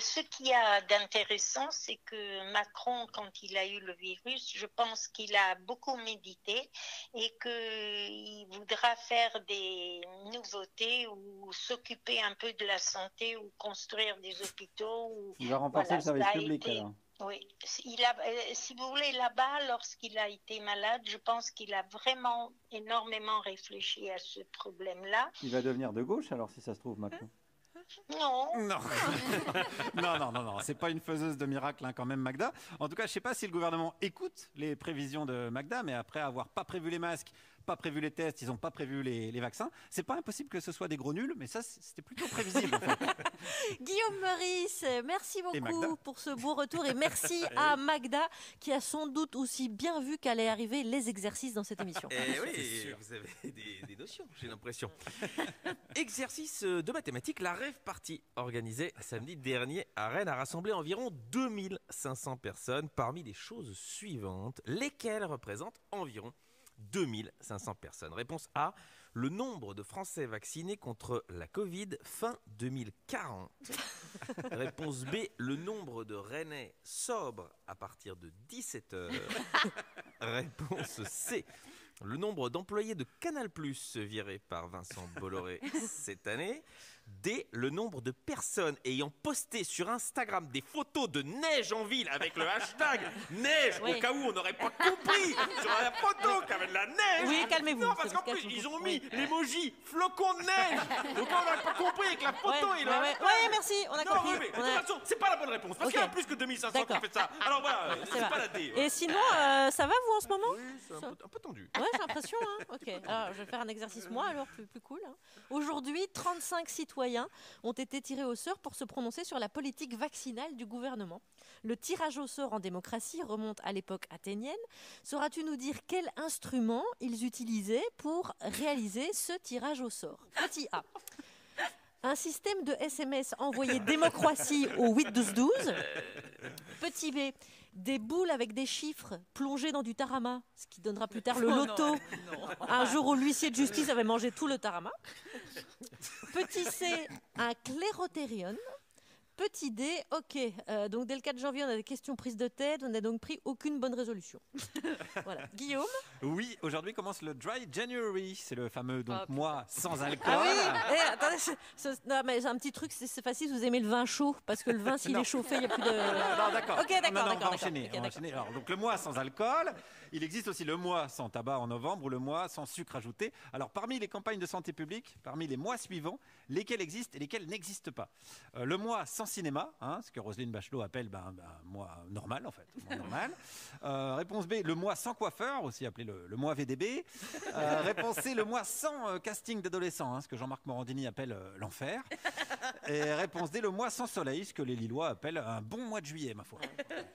Ce qu'il y a d'intéressant, c'est que Macron, quand il a eu le virus, je pense qu'il a beaucoup médité et qu'il voudra faire des nouveautés ou s'occuper un peu de la santé ou construire des hôpitaux. Il va renforcer le service public alors. Oui, si vous voulez, là-bas, lorsqu'il a été malade, je pense qu'il a vraiment énormément réfléchi à ce problème-là. Il va devenir de gauche alors, si ça se trouve, Macron. Non. Non, c'est pas une faiseuse de miracles hein, quand même, Magda. En tout cas, je sais pas si le gouvernement écoute les prévisions de Magda, mais après avoir pas prévu les masques, pas prévu les tests, ils ont pas prévu les vaccins. C'est pas impossible que ce soit des gros nuls, mais ça, c'était plutôt prévisible. En fait. Guillaume Meurice, merci beaucoup pour ce beau retour et merci à Magda qui a sans doute aussi bien vu qu'allaient arriver les exercices dans cette émission. Oui, vous avez des notions, j'ai l'impression. Exercice de mathématiques, la rêve party organisée samedi dernier à Rennes a rassemblé environ 2500 personnes parmi les choses suivantes, lesquelles représentent environ 2500 personnes. Réponse A, le nombre de Français vaccinés contre la Covid fin 2040. Réponse B, le nombre de Rennais sobres à partir de 17h. Réponse C, le nombre d'employés de Canal+ virés par Vincent Bolloré cette année. D, le nombre de personnes ayant posté sur Instagram des photos de neige en ville avec le hashtag neige, au cas où on n'aurait pas compris sur la photo qu'il y avait de la neige. Oui, calmez-vous. Non, parce qu'en plus, ils ont mis l'emoji flocon de neige. Donc on n'aurait pas compris avec la photo. Oui, merci, on a compris. Non, mais de toute façon, c'est pas la bonne réponse. Parce qu'il y en a plus que 2500 qui fait ça. Alors voilà, c'est pas la D. Et sinon, ça va vous en ce moment? Oui, c'est un peu tendu. Ouais, j'ai l'impression. Hein. Ok, alors je vais faire un exercice moi alors, plus cool. Hein. Aujourd'hui, 35 citoyens ont été tirés au sort pour se prononcer sur la politique vaccinale du gouvernement. Le tirage au sort en démocratie remonte à l'époque athénienne. Sauras-tu nous dire quel instrument ils utilisaient pour réaliser ce tirage au sort? Petit A. Un système de SMS envoyé démocratie au 8-12-12. Petit B. Des boules avec des chiffres plongés dans du tarama, ce qui donnera plus tard le loto. Un jour où l'huissier de justice avait mangé tout le tarama. Petit C, un clérotérion. Petit D, ok. Donc dès le 4 janvier, on a des questions prises de tête. On n'a donc pris aucune bonne résolution. Voilà. Guillaume? Oui, aujourd'hui commence le Dry January. C'est le fameux mois sans alcool. Ah oui. Attendez, non, mais un petit truc, c'est facile. Vous aimez le vin chaud parce que le vin, s'il est chauffé, il n'y a plus de. Non, d'accord. Ok, d'accord. On va enchaîner. Alors, donc le mois sans alcool. Il existe aussi le mois sans tabac en novembre ou le mois sans sucre ajouté. Alors parmi les campagnes de santé publique, parmi les mois suivants, lesquels existent et lesquels n'existent pas. Le mois sans cinéma, ce que Roselyne Bachelot appelle un mois normal en fait. Normal. Réponse B, le mois sans coiffeur, aussi appelé le mois VDB. Réponse C, le mois sans casting d'adolescents, ce que Jean-Marc Morandini appelle l'enfer. Et réponse D, le mois sans soleil, ce que les Lillois appellent un bon mois de juillet, ma foi.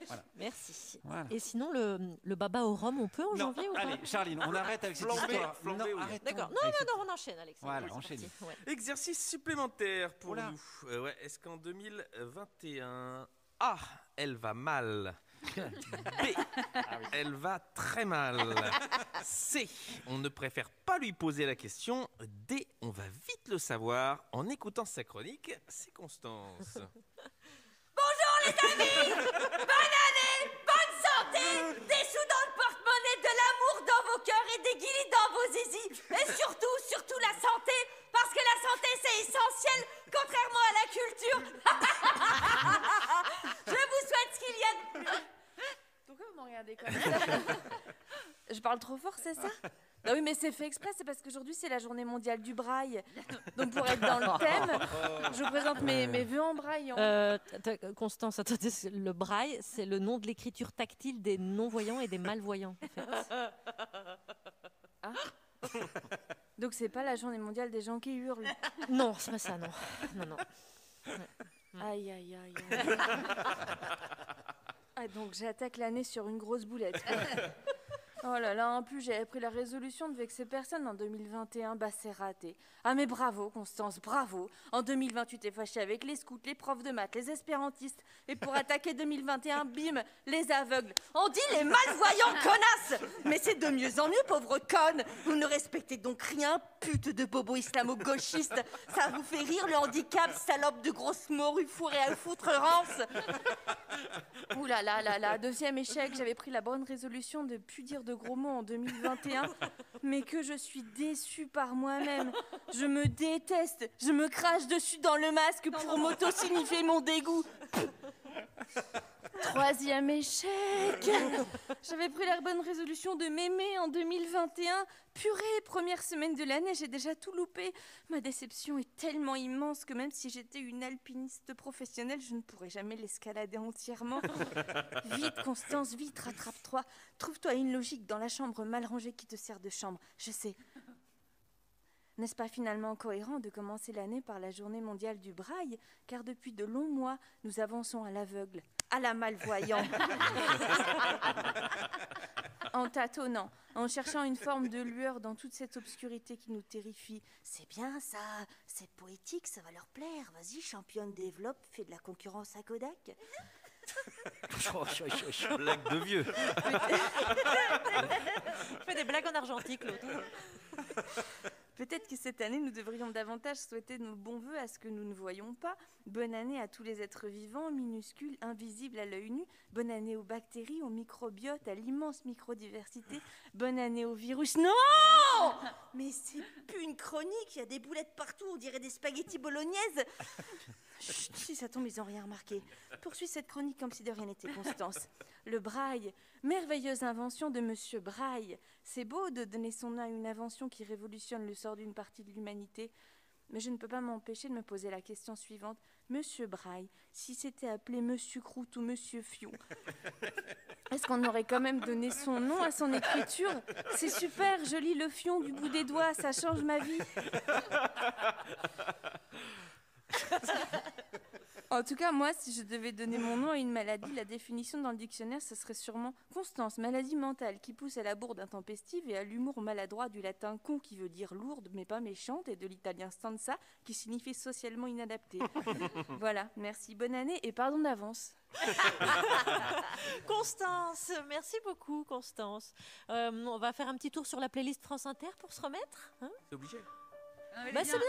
Voilà. Merci. Voilà. Et sinon, le baba au rhum, on peut en janvier ou pas? Allez, Charline, on arrête avec cette histoire. Flambé, oui. arrêtons. D'accord. Non, on enchaîne, Alexandre. Voilà, C'est enchaînez. parti. Ouais. Exercice supplémentaire pour Oula. nous. Ouais, est-ce qu'en 2021, A, elle va mal. B, elle va très mal. C, on ne préfère pas lui poser la question. D, on va vite le savoir en écoutant sa chronique. C'est Constance. Bonjour les amis. Bonne année, bonne santé, des sous dans le porte-monnaie, de l'amour dans vos cœurs et des guilis dans vos zizi. Et surtout la santé, parce que la santé c'est essentiel, contrairement à la culture. Je vous souhaite ce qu'il y a de plus. Pourquoi vous me regardez comme ça? Je parle trop fort, c'est ça? Bah oui, mais c'est fait exprès, c'est parce qu'aujourd'hui c'est la journée mondiale du braille. Donc pour être dans le thème, je vous présente mes vœux en braille. Constance, attendez, le braille, c'est le nom de l'écriture tactile des non-voyants et des malvoyants. En fait. Ah. Donc c'est pas la journée mondiale des gens qui hurlent. Non, c'est pas ça, non. Non. Aïe, aïe, aïe. Ah, donc j'attaque l'année sur une grosse boulette. Oh là là, en plus j'avais pris la résolution de vexer personne en 2021, bah c'est raté. Ah mais bravo Constance, bravo. En 2020 tu t'es fâchée avec les scouts, les profs de maths, les espérantistes. Et pour attaquer 2021, bim, les aveugles. On dit les malvoyants connasses. Mais c'est de mieux en mieux, pauvre conne. Vous ne respectez donc rien, pute de bobo islamo-gauchiste. Ça vous fait rire le handicap, salope de grosse morue fourrée à foutre rance. Ouh là là, deuxième échec, j'avais pris la bonne résolution de plus dire de gros mots en 2021, mais que je suis déçue par moi-même. Je me déteste, je me crache dessus dans le masque pour m'auto-signifier mon dégoût. Troisième échec. J'avais pris la bonne résolution de m'aimer en 2021. Purée, première semaine de l'année, j'ai déjà tout loupé. Ma déception est tellement immense que même si j'étais une alpiniste professionnelle, je ne pourrais jamais l'escalader entièrement. Vite, Constance, vite, rattrape-toi. Trouve-toi une logique dans la chambre mal rangée qui te sert de chambre. Je sais. N'est-ce pas finalement cohérent de commencer l'année par la journée mondiale du braille, car depuis de longs mois, nous avançons à l'aveugle, à la malvoyant. En tâtonnant, en cherchant une forme de lueur dans toute cette obscurité qui nous terrifie. C'est bien ça, c'est poétique, ça va leur plaire. Vas-y, championne, développe, fais de la concurrence à Kodak. Blague de vieux. Fais des blagues en argentique, l'autre. Peut-être que cette année, nous devrions davantage souhaiter nos bons voeux à ce que nous ne voyons pas. Bonne année à tous les êtres vivants, minuscules, invisibles à l'œil nu. Bonne année aux bactéries, aux microbiotes, à l'immense microdiversité. Bonne année aux virus. Non! Mais c'est plus une chronique, il y a des boulettes partout, on dirait des spaghettis bolognaises. Chut, si ça tombe, ils n'ont rien remarqué. Poursuis cette chronique comme si de rien n'était, Constance. Le braille, merveilleuse invention de Monsieur Braille. C'est beau de donner son nom à une invention qui révolutionne le sort d'une partie de l'humanité. Mais je ne peux pas m'empêcher de me poser la question suivante. Monsieur Braille, si c'était appelé Monsieur Croûte ou Monsieur Fion, est-ce qu'on aurait quand même donné son nom à son écriture? C'est super, je lis le fion du bout des doigts, ça change ma vie. En tout cas, moi, si je devais donner mon nom à une maladie, la définition dans le dictionnaire, ce serait sûrement Constance, maladie mentale qui pousse à la bourde intempestive et à l'humour maladroit du latin con qui veut dire lourde mais pas méchante et de l'italien stanza qui signifie socialement inadapté. Voilà, merci, bonne année et pardon d'avance. Constance, merci beaucoup, Constance. On va faire un petit tour sur la playlist France Inter pour se remettre. Hein? C'est obligé. Bah, c'est bien.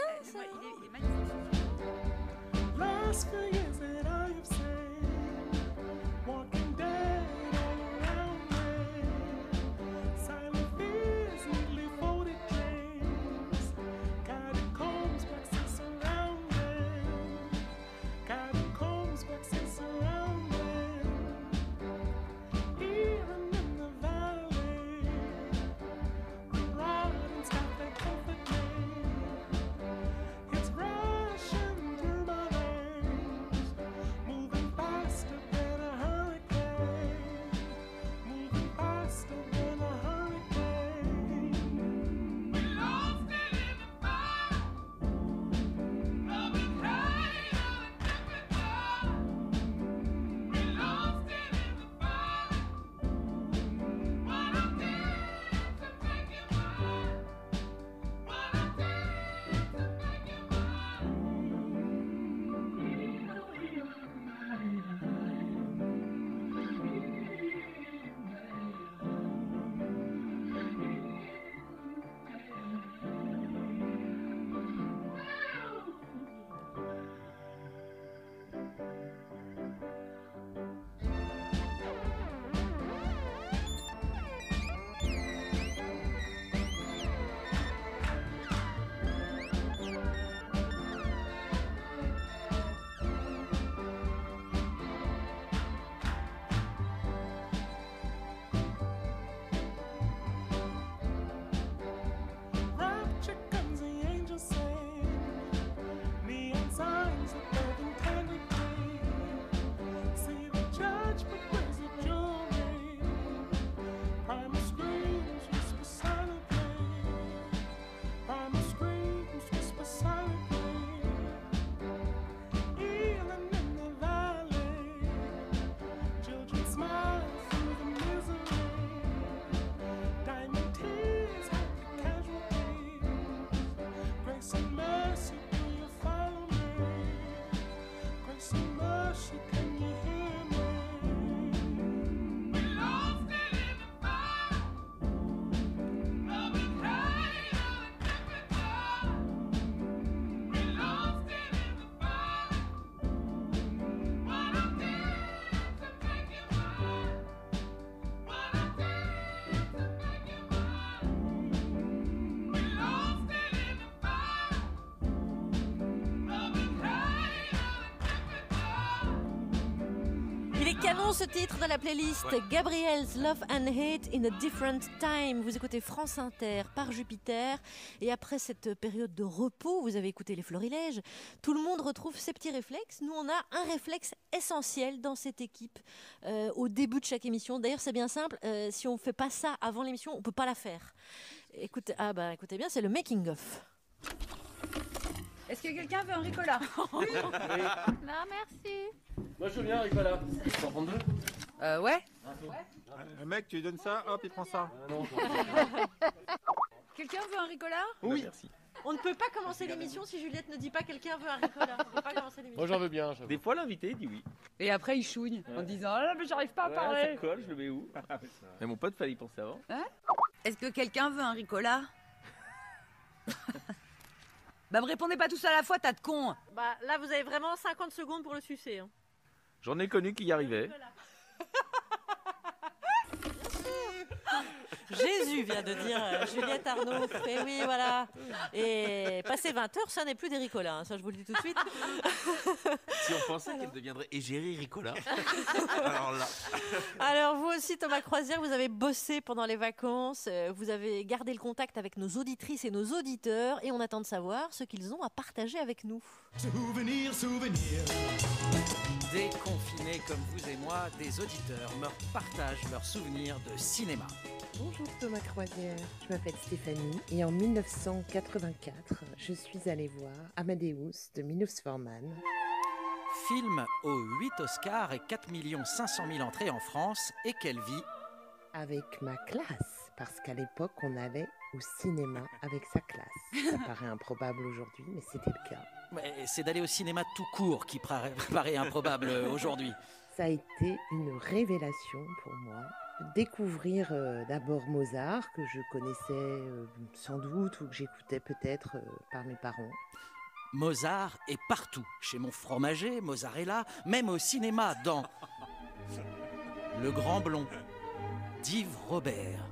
Il est magnifique. Last few years that I have seen, walking dead all around me, silent fears, neatly folded dreams, catacombs, waxes surrounding, catacombs, waxes surrounding, even in the valley, the rod and staff that comfort me, it's rushing through my veins, moving faster than a hurricane. canon ce titre de la playlist. Ouais. Gabriel's Love and Hate in a Different Time. Vous écoutez France Inter par Jupiter. Et après cette période de repos, vous avez écouté les Florilèges. Tout le monde retrouve ses petits réflexes. Nous, on a un réflexe essentiel dans cette équipe au début de chaque émission. D'ailleurs, c'est bien simple. Si on ne fait pas ça avant l'émission, on ne peut pas la faire. Écoutez bien, c'est le making-of. Est-ce que quelqu'un veut un Ricola? Non, merci. Moi je veux bien, Ricola. 132 Ouais. Le mec, tu lui donnes ça, hop, il prend ça. Quelqu'un veut un Ricola? Oui. Merci. On ne peut pas commencer l'émission si Juliette ne dit pas quelqu'un veut un Ricola. On peut pas commencer l'émission. Moi j'en veux bien. Des fois, l'invité dit oui. Et après il chouigne en disant ah mais j'arrive pas à parler. Ça colle, je le mets où? Mais mon pote, fallait y penser avant. Hein? Est-ce que quelqu'un veut un Ricola? Bah me répondez pas tous à la fois, tas de cons. Bah là, vous avez vraiment 50 secondes pour le sucer. Hein. J'en ai connu qui y arrivaient. Jésus vient de dire Juliette Arnaud. Et oui, voilà. Et passé 20h, ça n'est plus des Ricola. Hein, ça, je vous le dis tout de suite. Si on pensait qu'elle deviendrait égérie Ricola. Alors là. Alors, vous aussi, Thomas Croisière, vous avez bossé pendant les vacances. Vous avez gardé le contact avec nos auditrices et nos auditeurs. Et on attend de savoir ce qu'ils ont à partager avec nous. Souvenir. Déconfinés comme vous et moi, des auditeurs me partagent leurs souvenirs de cinéma. Bonjour Thomas Croisière, je m'appelle Stéphanie et en 1984, je suis allée voir Amadeus de Milos Forman. Film aux 8 Oscars et 4 500 000 entrées en France, et quelle vie! Avec ma classe, parce qu'à l'époque on allait au cinéma avec sa classe. Ça paraît improbable aujourd'hui, mais c'était le cas. Ouais, c'est d'aller au cinéma tout court qui paraît improbable aujourd'hui. Ça a été une révélation pour moi. Découvrir d'abord Mozart, que je connaissais sans doute ou que j'écoutais peut-être par mes parents. Mozart est partout. Chez mon fromager, Mozart est là, même au cinéma dans Le Grand Blond d'Yves Robert.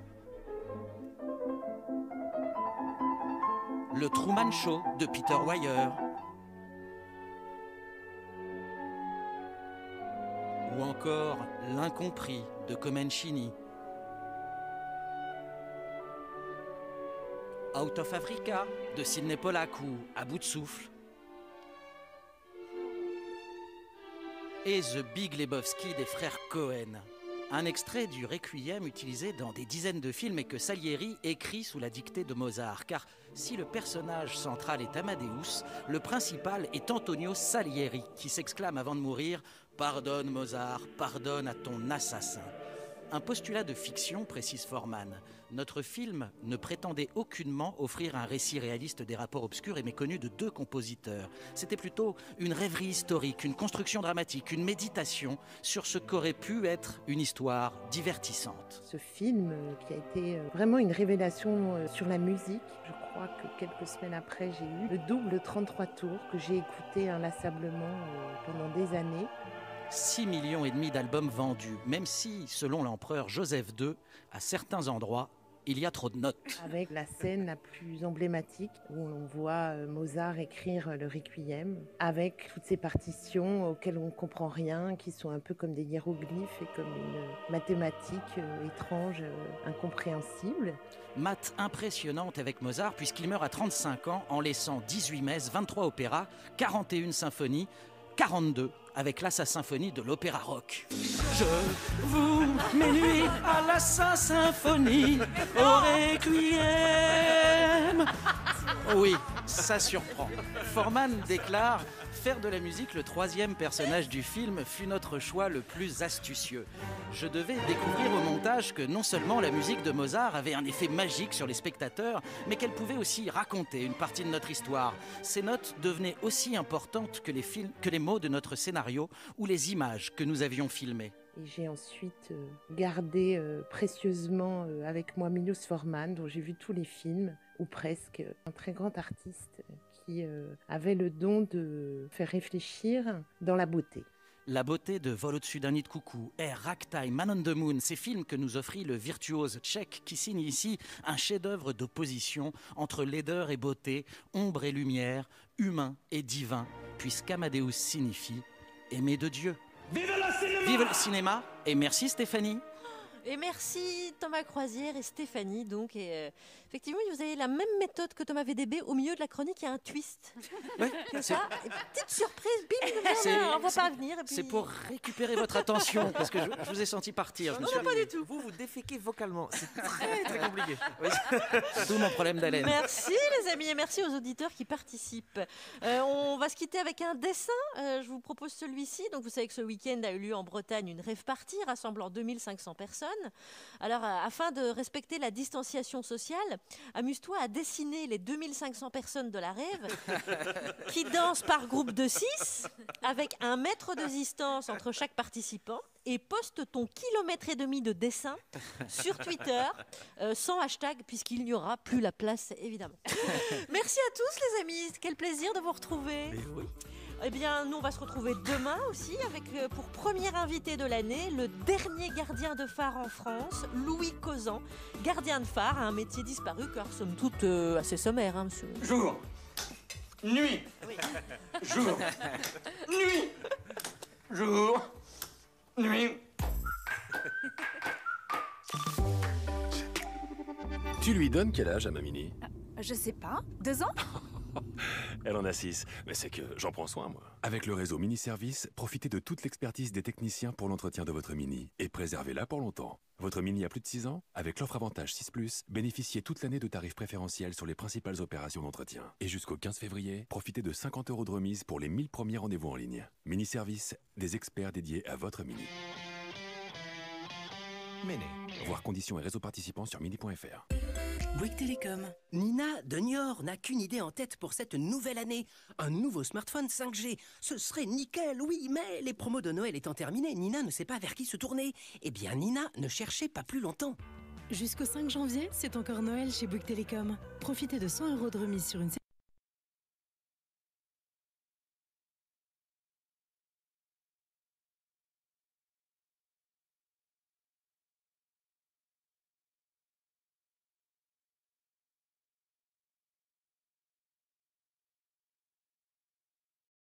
Le Truman Show de Peter Weir. Ou encore L'Incompris de Comencini. Out of Africa de Sidney Pollack ou À bout de souffle. Et The Big Lebowski des frères Cohen. Un extrait du Requiem utilisé dans des dizaines de films et que Salieri écrit sous la dictée de Mozart. Car si le personnage central est Amadeus, le principal est Antonio Salieri qui s'exclame avant de mourir « Pardonne Mozart, pardonne à ton assassin ». Un postulat de fiction, précise Forman. Notre film ne prétendait aucunement offrir un récit réaliste des rapports obscurs et méconnus de deux compositeurs. C'était plutôt une rêverie historique, une construction dramatique, une méditation sur ce qu'aurait pu être une histoire divertissante. Ce film qui a été vraiment une révélation sur la musique. Je crois que quelques semaines après, j'ai eu le double 33 tours que j'ai écouté inlassablement pendant des années. 6,5 millions d'albums vendus, même si, selon l'empereur Joseph II, à certains endroits, il y a trop de notes. Avec la scène la plus emblématique où on voit Mozart écrire le Requiem, avec toutes ces partitions auxquelles on ne comprend rien, qui sont un peu comme des hiéroglyphes et comme une mathématique étrange, incompréhensible. Maths impressionnante avec Mozart, puisqu'il meurt à 35 ans en laissant 18 messes, 23 opéras, 41 symphonies, 42 avec la symphonie de l'opéra rock. Je vous m'ennuie à la symphonie au Requiem. Oui, ça surprend. Forman déclare « Faire de la musique le troisième personnage du film fut notre choix le plus astucieux. Je devais découvrir au montage que non seulement la musique de Mozart avait un effet magique sur les spectateurs, mais qu'elle pouvait aussi raconter une partie de notre histoire. Ces notes devenaient aussi importantes que les mots de notre scénario ou les images que nous avions filmées. » Et j'ai ensuite gardé précieusement avec moi Milos Forman, dont j'ai vu tous les films, ou presque, un très grand artiste qui avait le don de faire réfléchir dans la beauté. La beauté de Vol au-dessus d'un nid de coucou, Air, Ragtime, Man on the Moon, ces films que nous offrit le virtuose tchèque qui signe ici un chef-d'œuvre d'opposition entre laideur et beauté, ombre et lumière, humain et divin, puisqu'Amadeus signifie aimer de Dieu. Vive le cinéma et merci Stéphanie. Et merci Thomas Croisière et Stéphanie. Donc, effectivement, vous avez la même méthode que Thomas VDB. Au milieu de la chronique, il y a un twist. Ouais, Comme ça, et petite surprise, bim, on ne va pas venir. Et puis... C'est pour récupérer votre attention parce que je vous ai senti partir. Non, pas du tout. Vous déféquez vocalement. C'est très compliqué. D'où mon problème d'haleine. Merci les amis et merci aux auditeurs qui participent. On va se quitter avec un dessin. Je vous propose celui-ci. Donc, vous savez que ce week-end a eu lieu en Bretagne une rave party rassemblant 2500 personnes. Alors, afin de respecter la distanciation sociale, amuse-toi à dessiner les 2500 personnes de la rave qui dansent par groupe de 6 avec 1 mètre de distance entre chaque participant et poste ton 1,5 km de dessin sur Twitter sans hashtag puisqu'il n'y aura plus la place évidemment. Merci à tous les amis, quel plaisir de vous retrouver. Eh bien, nous, on va se retrouver demain aussi avec, pour premier invité de l'année, le dernier gardien de phare en France, Louis Causan. Gardien de phare, un métier disparu, car somme toute assez sommaire, hein, monsieur. Jour, nuit, oui. Jour, nuit, jour, nuit. Tu lui donnes quel âge à ma Mini? Je sais pas. 2 ans? Elle en a 6, mais c'est que j'en prends soin, moi. Avec le réseau Mini Service, profitez de toute l'expertise des techniciens pour l'entretien de votre Mini et préservez-la pour longtemps. Votre Mini a plus de 6 ans? Avec l'offre Avantage 6+, bénéficiez toute l'année de tarifs préférentiels sur les principales opérations d'entretien. Et jusqu'au 15 février, profitez de 50 € de remise pour les 1000 premiers rendez-vous en ligne. Mini Service, des experts dédiés à votre Mini. Mini. Voir conditions et réseaux participants sur mini.fr. Bouygues Télécom. Nina de Niort n'a qu'une idée en tête pour cette nouvelle année. Un nouveau smartphone 5G. Ce serait nickel, oui, mais les promos de Noël étant terminées, Nina ne sait pas vers qui se tourner. Eh bien, Nina ne cherchait pas plus longtemps. Jusqu'au 5 janvier, c'est encore Noël chez Bouygues Télécom. Profitez de 100 € de remise sur une